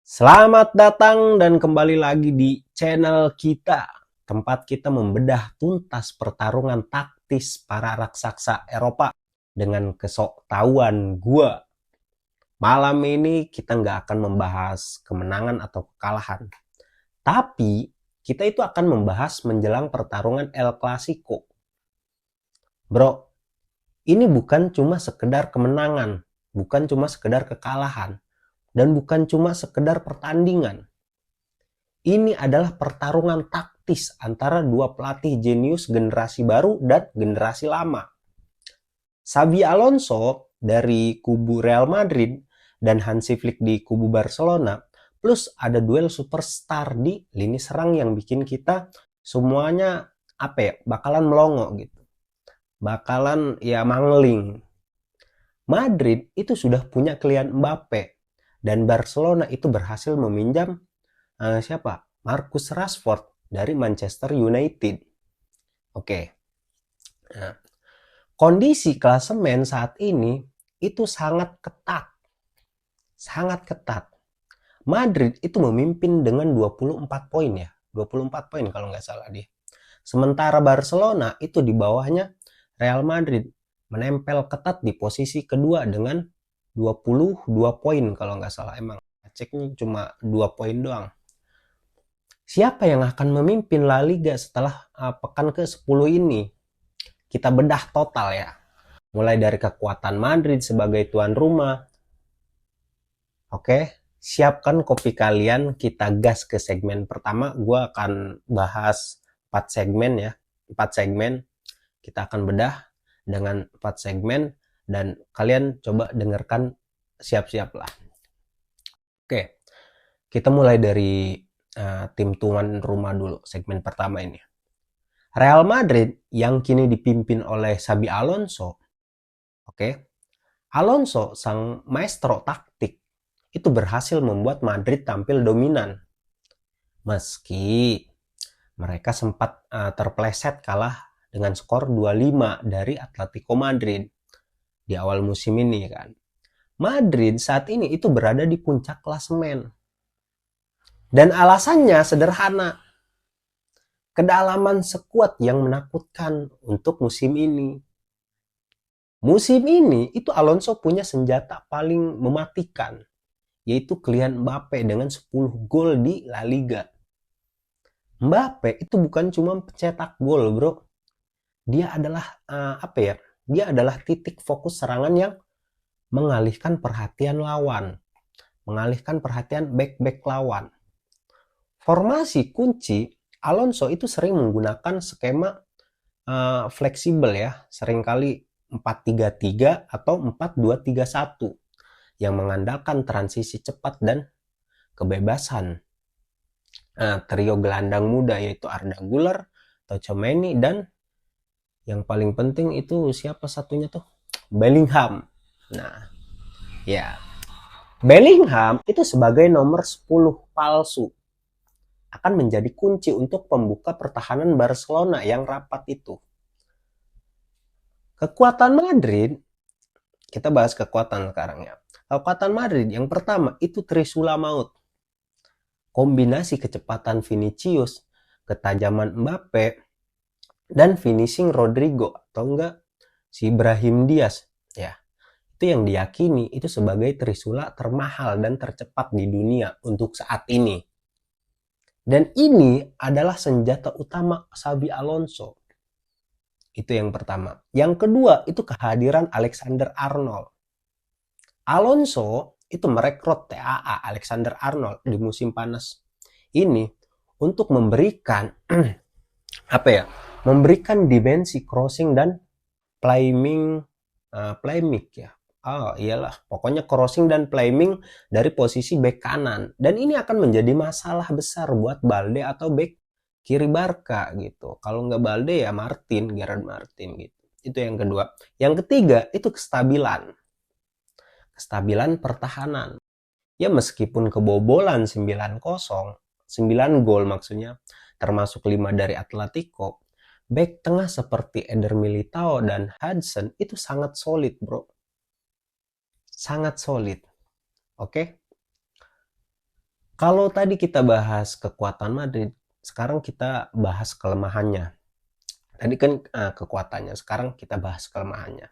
Selamat datang dan kembali lagi di channel kita, tempat kita membedah tuntas pertarungan taktis para raksasa Eropa dengan kesoktahuan gua. Malam ini kita nggak akan membahas kemenangan atau kekalahan, tapi kita itu akan membahas menjelang pertarungan El Clasico. Bro, ini bukan cuma sekedar kemenangan, bukan cuma sekedar kekalahan, dan bukan cuma sekedar pertandingan. Ini adalah pertarungan taktis antara dua pelatih jenius generasi baru dan generasi lama. Xabi Alonso dari kubu Real Madrid dan Hansi Flick di kubu Barcelona, plus ada duel superstar di lini serang yang bikin kita semuanya bakalan melongo gitu. Bakalan ya mangling. Madrid itu sudah punya Kylian Mbappe dan Barcelona itu berhasil meminjam siapa? Marcus Rashford dari Manchester United. Oke. Nah, kondisi klasemen saat ini itu sangat ketat. Sangat ketat. Madrid itu memimpin dengan 24 poin ya. 24 poin kalau nggak salah dia. Sementara Barcelona itu di bawahnya Real Madrid menempel ketat di posisi kedua dengan 22 poin kalau nggak salah. Emang ceknya cuma 2 poin doang. Siapa yang akan memimpin La Liga setelah pekan ke-10 ini? Kita bedah total ya. Mulai dari kekuatan Madrid sebagai tuan rumah. Oke, siapkan kopi kalian, kita gas ke segmen pertama. Gue akan bahas 4 segmen ya. 4 segmen. Kita akan bedah dengan 4 segmen. Dan kalian coba dengarkan siap-siap lah. Oke, kita mulai dari tim tuan rumah dulu, segmen pertama ini. Real Madrid yang kini dipimpin oleh Xabi Alonso, oke, Alonso sang maestro taktik itu berhasil membuat Madrid tampil dominan. Meski mereka sempat terpleset kalah dengan skor 2-5 dari Atletico Madrid di awal musim ini kan. Madrid saat ini itu berada di puncak klasemen. Dan alasannya sederhana. Kedalaman skuad yang menakutkan untuk musim ini. Musim ini itu Alonso punya senjata paling mematikan, yaitu Kylian Mbappe dengan 10 gol di La Liga. Mbappe itu bukan cuma pencetak gol, bro. Dia adalah Dia adalah titik fokus serangan yang mengalihkan perhatian lawan, mengalihkan perhatian back-back lawan. Formasi kunci Alonso itu sering menggunakan skema fleksibel ya, seringkali 4-3-3 atau 4-2-3-1 yang mengandalkan transisi cepat dan kebebasan. Trio gelandang muda yaitu Arda Güler, Tchouaméni, dan yang paling penting itu siapa satunya tuh? Bellingham. Nah, ya. Bellingham itu sebagai nomor 10 palsu akan menjadi kunci untuk pembuka pertahanan Barcelona yang rapat itu. Kekuatan Madrid, kita bahas kekuatan sekarang ya. Kekuatan Madrid yang pertama itu Trisula Maut. Kombinasi kecepatan Vinicius, ketajaman Mbappe, dan finishing Rodrigo atau enggak si Brahim Diaz ya. Itu yang diyakini itu sebagai Trisula termahal dan tercepat di dunia untuk saat ini. Dan ini adalah senjata utama Xabi Alonso. Itu yang pertama. Yang kedua itu kehadiran Alexander Arnold. Alonso itu merekrut TAA Alexander Arnold di musim panas ini untuk memberikan memberikan dimensi crossing dan playmaking ya. Pokoknya crossing dan playmaking dari posisi bek kanan. Dan ini akan menjadi masalah besar buat Balde atau bek kiri Barca gitu. Kalau nggak Balde ya Gerard Martin gitu. Itu yang kedua. Yang ketiga itu kestabilan. Kestabilan pertahanan. Ya meskipun kebobolan 9-0, 9 gol maksudnya, termasuk 5 dari Atletico, bek tengah seperti Eder Militao dan Hudson itu sangat solid, bro. Sangat solid. Oke? Kalau tadi kita bahas kekuatan Madrid, sekarang kita bahas kelemahannya. Tadi kan kekuatannya, sekarang kita bahas kelemahannya.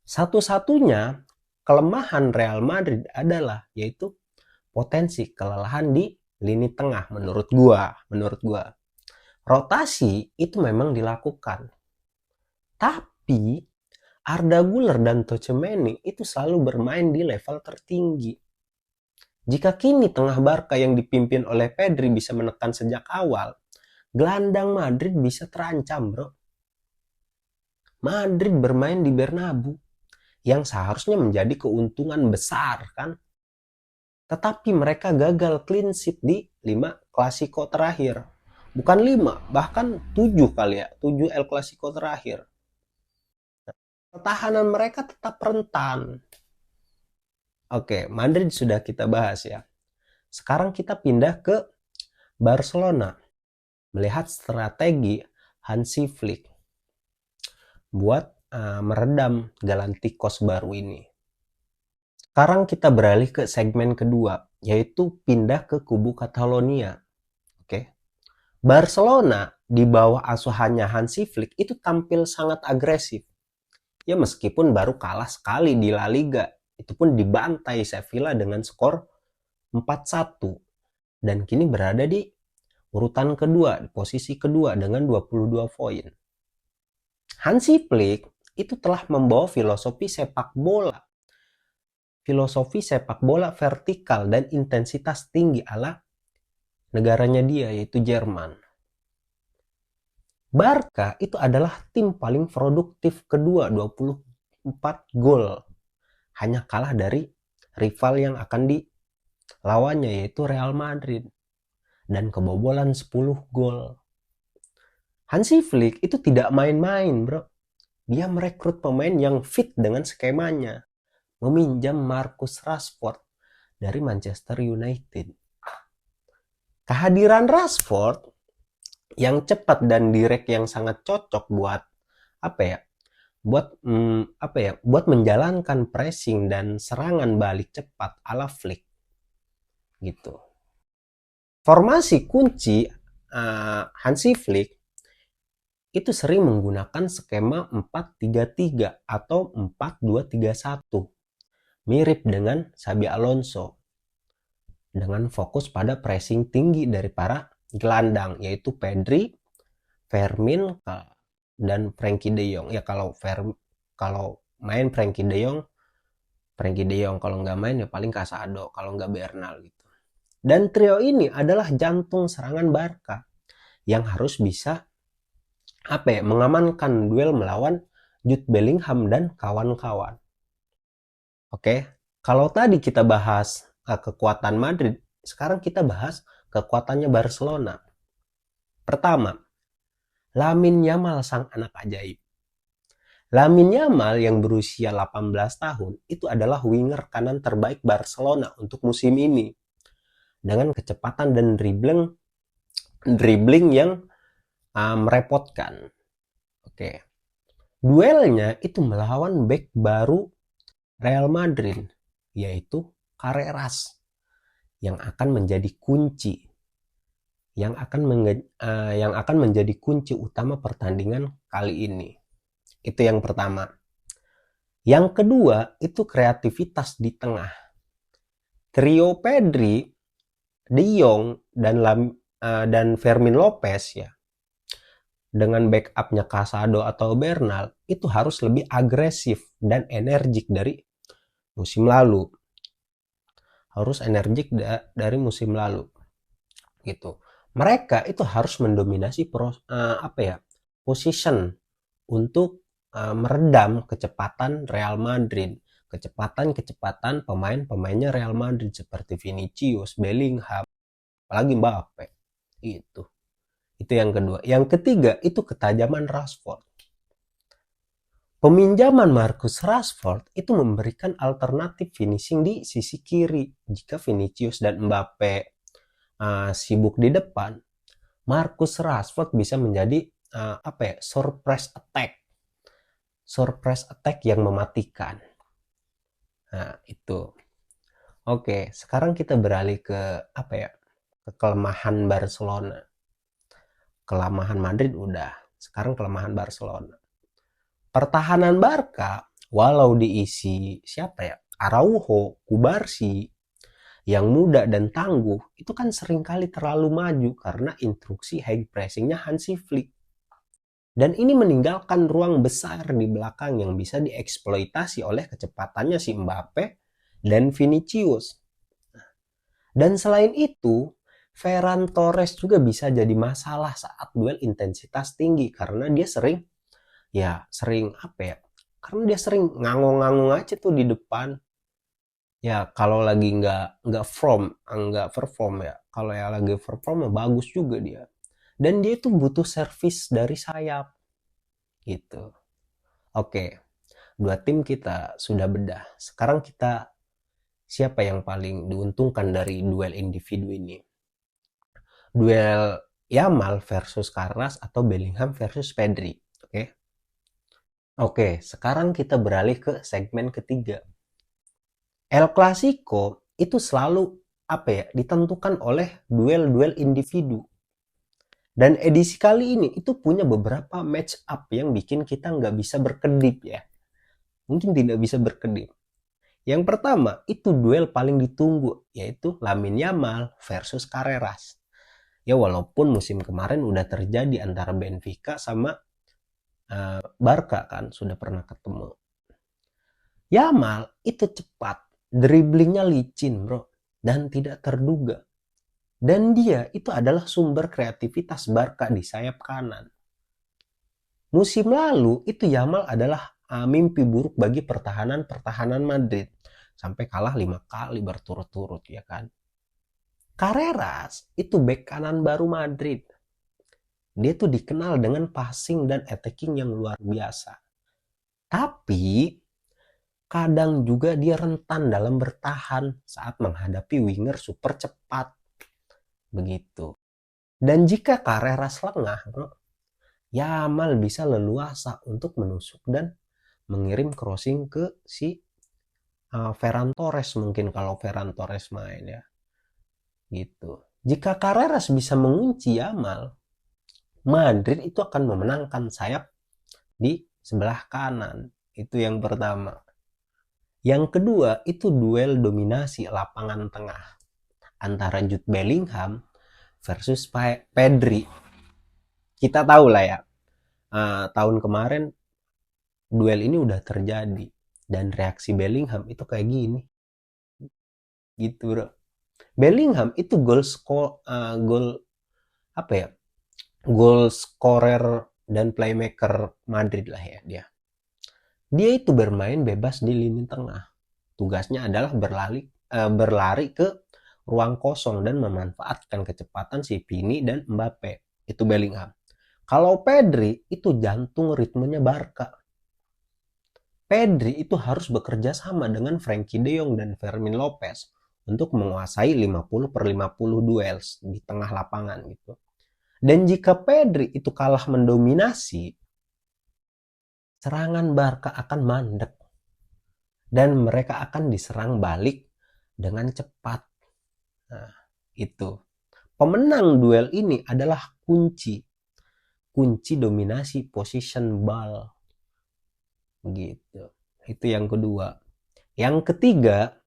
Satu-satunya kelemahan Real Madrid adalah yaitu potensi kelelahan di lini tengah menurut gua. Rotasi itu memang dilakukan. Tapi Arda Güler dan Tchouaméni itu selalu bermain di level tertinggi. Jika kini tengah Barca yang dipimpin oleh Pedri bisa menekan sejak awal, gelandang Madrid bisa terancam, bro. Madrid bermain di Bernabeu, yang seharusnya menjadi keuntungan besar, kan? Tetapi mereka gagal clean sheet di 5 Klasiko terakhir. Bukan 5, bahkan 7 kali ya, 7 El Clasico terakhir. Pertahanan mereka tetap rentan. Oke, Madrid sudah kita bahas ya. Sekarang kita pindah ke Barcelona. Melihat strategi Hansi Flick buat meredam Galacticos baru ini. Sekarang kita beralih ke segmen kedua, yaitu pindah ke kubu Catalonia. Oke. Barcelona di bawah asuhannya Hansi Flick itu tampil sangat agresif. Ya meskipun baru kalah sekali di La Liga, itu pun dibantai Sevilla dengan skor 4-1 dan kini berada di urutan kedua, di posisi kedua dengan 22 poin. Hansi Flick itu telah membawa filosofi sepak bola vertikal dan intensitas tinggi ala negaranya dia, yaitu Jerman. Barca itu adalah tim paling produktif kedua, 24 gol. Hanya kalah dari rival yang akan dilawannya, yaitu Real Madrid. Dan kebobolan 10 gol. Hansi Flick itu tidak main-main, bro. Dia merekrut pemain yang fit dengan skemanya. Meminjam Marcus Rashford dari Manchester United. Kehadiran Rashford yang cepat dan direct yang sangat cocok buat buat menjalankan pressing dan serangan balik cepat ala Flick gitu. Formasi kunci Hansi Flick itu sering menggunakan skema 4-3-3 atau 4-2-3-1, mirip dengan Xabi Alonso, dengan fokus pada pressing tinggi dari para gelandang, yaitu Pedri, Fermin, dan Frenkie de Jong. Ya kalau main Frenkie de Jong, kalau nggak main ya paling Casado, kalau nggak Bernal gitu. Dan trio ini adalah jantung serangan Barca yang harus bisa mengamankan duel melawan Jude Bellingham dan kawan-kawan. Oke, kalau tadi kita bahas kekuatan Madrid, sekarang kita bahas kekuatannya Barcelona. Pertama, Lamine Yamal sang anak ajaib. Lamine Yamal yang berusia 18 tahun itu adalah winger kanan terbaik Barcelona untuk musim ini. Dengan kecepatan dan dribbling yang merepotkan. Oke. Duelnya itu melawan bek baru Real Madrid, yaitu Carreras, yang akan menjadi kunci yang akan menjadi kunci utama pertandingan kali ini. Itu yang pertama. Yang kedua, itu kreativitas di tengah. Trio Pedri, De Jong, dan Fermin Lopez ya, dengan backupnya Casado atau Bernal, itu harus lebih agresif dan energik dari musim lalu. Gitu. Mereka itu harus mendominasi position untuk meredam kecepatan Real Madrid, kecepatan pemain-pemainnya Real Madrid seperti Vinicius, Bellingham, apalagi Mbappe. Itu yang kedua. Yang ketiga itu ketajaman Rashford. Peminjaman Marcus Rashford itu memberikan alternatif finishing di sisi kiri. Jika Vinicius dan Mbappe sibuk di depan, Marcus Rashford bisa menjadi surprise attack yang mematikan. Nah, itu. Oke, sekarang kita beralih ke apa ya? Ke kelemahan Barcelona. Kelemahan Madrid udah, sekarang kelemahan Barcelona. Pertahanan Barca, walau diisi siapa ya? Araujo, Kubarsi, yang muda dan tangguh, itu kan seringkali terlalu maju karena instruksi high pressingnya Hansi Flick. Dan ini meninggalkan ruang besar di belakang yang bisa dieksploitasi oleh kecepatannya si Mbappe dan Vinicius. Dan selain itu, Ferran Torres juga bisa jadi masalah saat duel intensitas tinggi karena dia sering apa ya? Karena dia sering ngangong-ngangong aja tuh di depan. Ya kalau lagi nggak perform ya. Kalau ya lagi perform ya bagus juga dia. Dan dia itu butuh servis dari sayap gitu. Oke, dua tim kita sudah bedah. Sekarang kita siapa yang paling diuntungkan dari duel individu ini? Duel Yamal versus Carras atau Bellingham versus Pedri. Oke. Oke, sekarang kita beralih ke segmen ketiga. El Clasico itu selalu apa ya, ditentukan oleh duel-duel individu. Dan edisi kali ini itu punya beberapa match up yang bikin kita nggak bisa berkedip ya. Mungkin tidak bisa berkedip. Yang pertama itu duel paling ditunggu, yaitu Lamine Yamal versus Carreras. Ya walaupun musim kemarin udah terjadi antara Benfica sama Barca kan sudah pernah ketemu. Yamal itu cepat, dribblingnya licin bro, dan tidak terduga. Dan dia itu adalah sumber kreativitas Barca di sayap kanan. Musim lalu itu Yamal adalah mimpi buruk bagi pertahanan Madrid. Sampai kalah 5 kali berturut-turut ya kan. Carreras itu bek kanan baru Madrid. Dia tuh dikenal dengan passing dan attacking yang luar biasa. Tapi kadang juga dia rentan dalam bertahan saat menghadapi winger super cepat. Begitu. Dan jika Carreras lengah, bro, Yamal bisa leluasa untuk menusuk dan mengirim crossing ke si Ferran Torres mungkin kalau Ferran Torres main ya. Gitu. Jika Carreras bisa mengunci Yamal, Madrid itu akan memenangkan sayap di sebelah kanan. Itu yang pertama. Yang kedua itu duel dominasi lapangan tengah antara Jude Bellingham versus Pedri. Kita tahu lah ya, tahun kemarin duel ini udah terjadi dan reaksi Bellingham itu kayak gini. Gitu, bro. Bellingham itu gol apa ya? Gol scorer dan playmaker Madrid lah ya dia. Dia itu bermain bebas di lini tengah. Tugasnya adalah berlari ke ruang kosong dan memanfaatkan kecepatan si Vini dan Mbappe. Itu Bellingham. Kalau Pedri itu jantung ritmenya Barca. Pedri itu harus bekerja sama dengan Frankie De Jong dan Fermin Lopez untuk menguasai 50/50 duels di tengah lapangan gitu. Dan jika Pedri itu kalah mendominasi, serangan Barca akan mandek dan mereka akan diserang balik dengan cepat. Nah, itu. Pemenang duel ini adalah kunci dominasi position ball. Gitu. Itu yang kedua. Yang ketiga,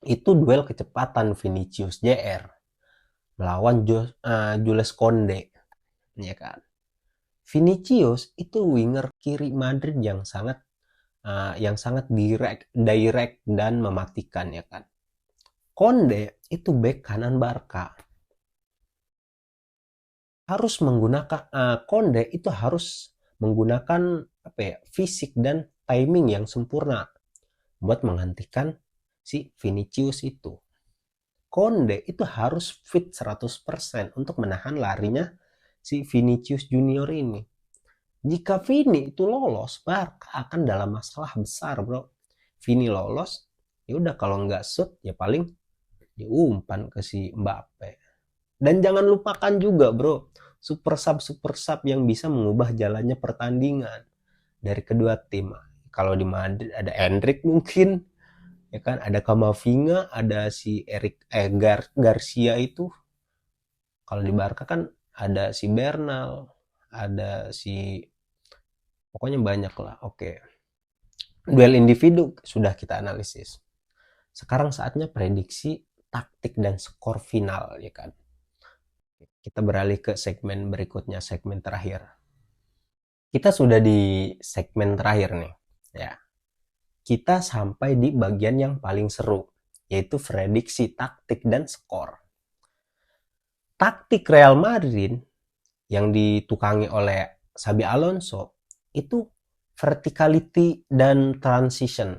itu duel kecepatan Vinicius Jr. melawan Jules Koundé. Ya kan? Vinicius itu winger kiri Madrid yang sangat direct dan mematikan ya kan. Koundé itu bek kanan Barca. Koundé itu harus menggunakan apa ya, fisik dan timing yang sempurna buat menghentikan si Vinicius itu. Koundé itu harus fit 100% untuk menahan larinya si Vinicius Junior ini. Jika Vini itu lolos, Barca akan dalam masalah besar, bro. Vini lolos, ya udah kalau nggak shoot ya paling diumpan ke si Mbappe. Dan jangan lupakan juga, bro, super sub yang bisa mengubah jalannya pertandingan dari kedua tim. Kalau di Madrid ada Endrick mungkin, Ya kan, ada Kamavinga, ada si Garcia itu. Kalau di Barca kan ada si Bernal, ada si, pokoknya banyak lah. Oke. Duel individu sudah kita analisis. Sekarang saatnya prediksi taktik dan skor final, ya kan. Kita beralih ke segmen berikutnya, segmen terakhir. Kita sudah di segmen terakhir nih, ya. Kita sampai di bagian yang paling seru, yaitu prediksi taktik dan skor. Taktik Real Madrid yang ditukangi oleh Xabi Alonso itu verticality dan transition.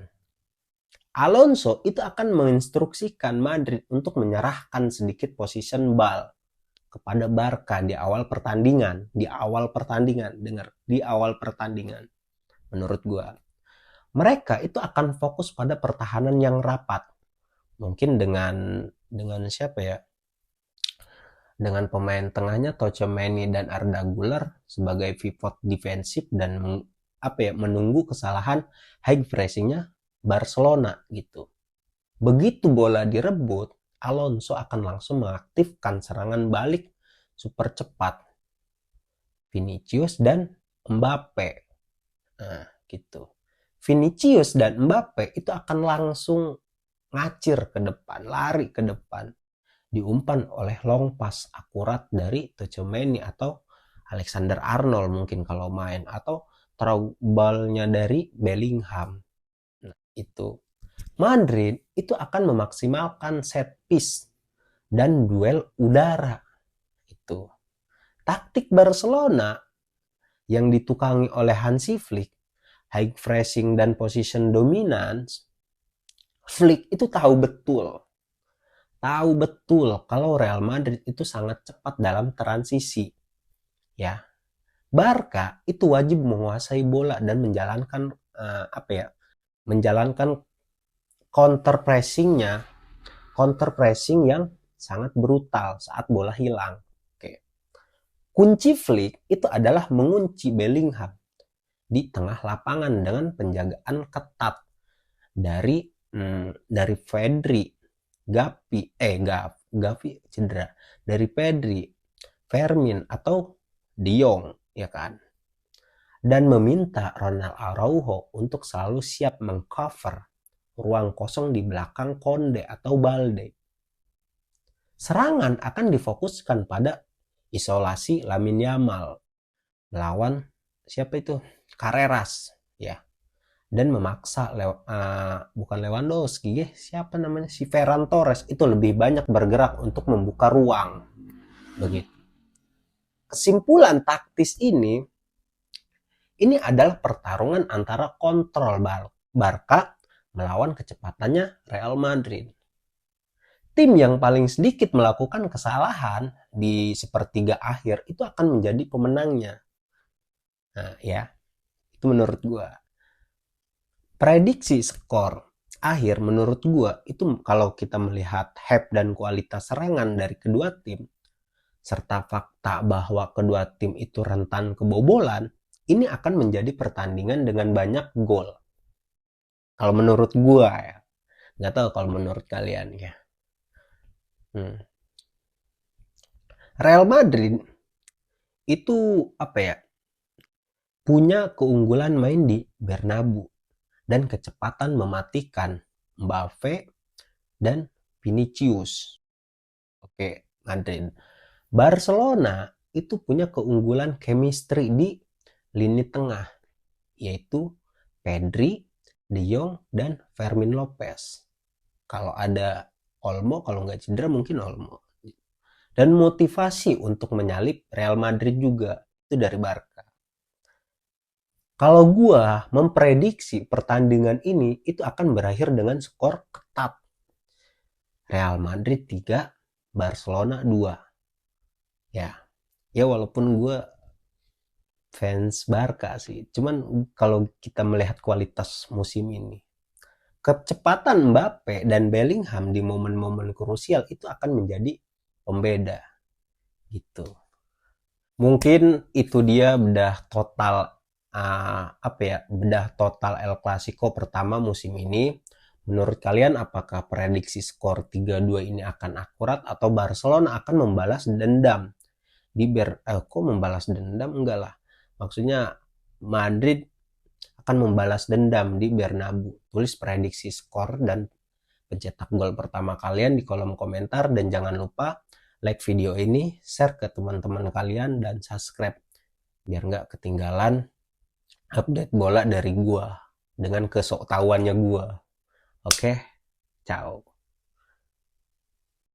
Alonso itu akan menginstruksikan Madrid untuk menyerahkan sedikit position ball kepada Barca di awal pertandingan, dengar, di awal pertandingan. Menurut gua, mereka itu akan fokus pada pertahanan yang rapat. Mungkin dengan siapa ya? Dengan pemain tengahnya Tchouaméni dan Arda Güler sebagai pivot defensif dan menunggu kesalahan high pressingnya Barcelona gitu. Begitu bola direbut, Alonso akan langsung mengaktifkan serangan balik super cepat Vinicius dan Mbappe. Nah, gitu. Vinicius dan Mbappe itu akan langsung ngacir ke depan, lari ke depan, diumpan oleh long pass akurat dari Tchouaméni atau Alexander Arnold mungkin kalau main, atau throw-ball-nya dari Bellingham. Nah, itu Madrid itu akan memaksimalkan set piece dan duel udara. Itu taktik Barcelona yang ditukangi oleh Hansi Flick, high pressing dan position dominance. Flick itu tahu betul kalau Real Madrid itu sangat cepat dalam transisi. Ya, Barca itu wajib menguasai bola dan menjalankan counter pressing yang sangat brutal saat bola hilang. Oke. Kunci Flick itu adalah mengunci Bellingham di tengah lapangan dengan penjagaan ketat dari Pedri, Gavi cedera, dari Pedri, Fermin atau De Jong, ya kan? Dan meminta Ronald Araujo untuk selalu siap mengcover ruang kosong di belakang Konde atau Balde. Serangan akan difokuskan pada isolasi Lamine Yamal melawan siapa itu? Carreras, ya. Dan memaksa bukan Lewandowski, siapa namanya, si Ferran Torres itu lebih banyak bergerak untuk membuka ruang. Begitu. Kesimpulan taktis ini adalah pertarungan antara kontrol Barca melawan kecepatannya Real Madrid. Tim yang paling sedikit melakukan kesalahan di sepertiga akhir itu akan menjadi pemenangnya. Nah, ya, itu menurut gua. Prediksi skor akhir menurut gua itu kalau kita melihat hype dan kualitas serangan dari kedua tim serta fakta bahwa kedua tim itu rentan kebobolan, ini akan menjadi pertandingan dengan banyak gol. Kalau menurut gua ya. Nggak tahu kalau menurut kalian ya. Real Madrid itu punya keunggulan main di Bernabeu dan kecepatan mematikan Mbappe dan Vinicius. Oke, Madrid. Barcelona itu punya keunggulan chemistry di lini tengah, yaitu Pedri, De Jong, dan Fermin Lopez. Kalau ada Olmo, kalau nggak cedera mungkin Olmo. Dan motivasi untuk menyalip Real Madrid juga itu dari Barca. Kalau gua memprediksi pertandingan ini itu akan berakhir dengan skor ketat. Real Madrid 3, Barcelona 2. Ya walaupun gua fans Barca sih. Cuman kalau kita melihat kualitas musim ini, kecepatan Mbappe dan Bellingham di momen-momen krusial itu akan menjadi pembeda gitu. Mungkin itu dia bedah total El Clasico pertama musim ini. Menurut kalian apakah prediksi skor 3-2 ini akan akurat atau Barcelona akan membalas dendam kok membalas dendam? Enggak lah. Maksudnya Madrid akan membalas dendam di Bernabeu. Tulis prediksi skor dan pencetak gol pertama kalian di kolom komentar, dan jangan lupa like video ini, share ke teman-teman kalian, dan subscribe biar nggak ketinggalan update bola dari gua dengan kesoktahuannya gua. Oke, ciao.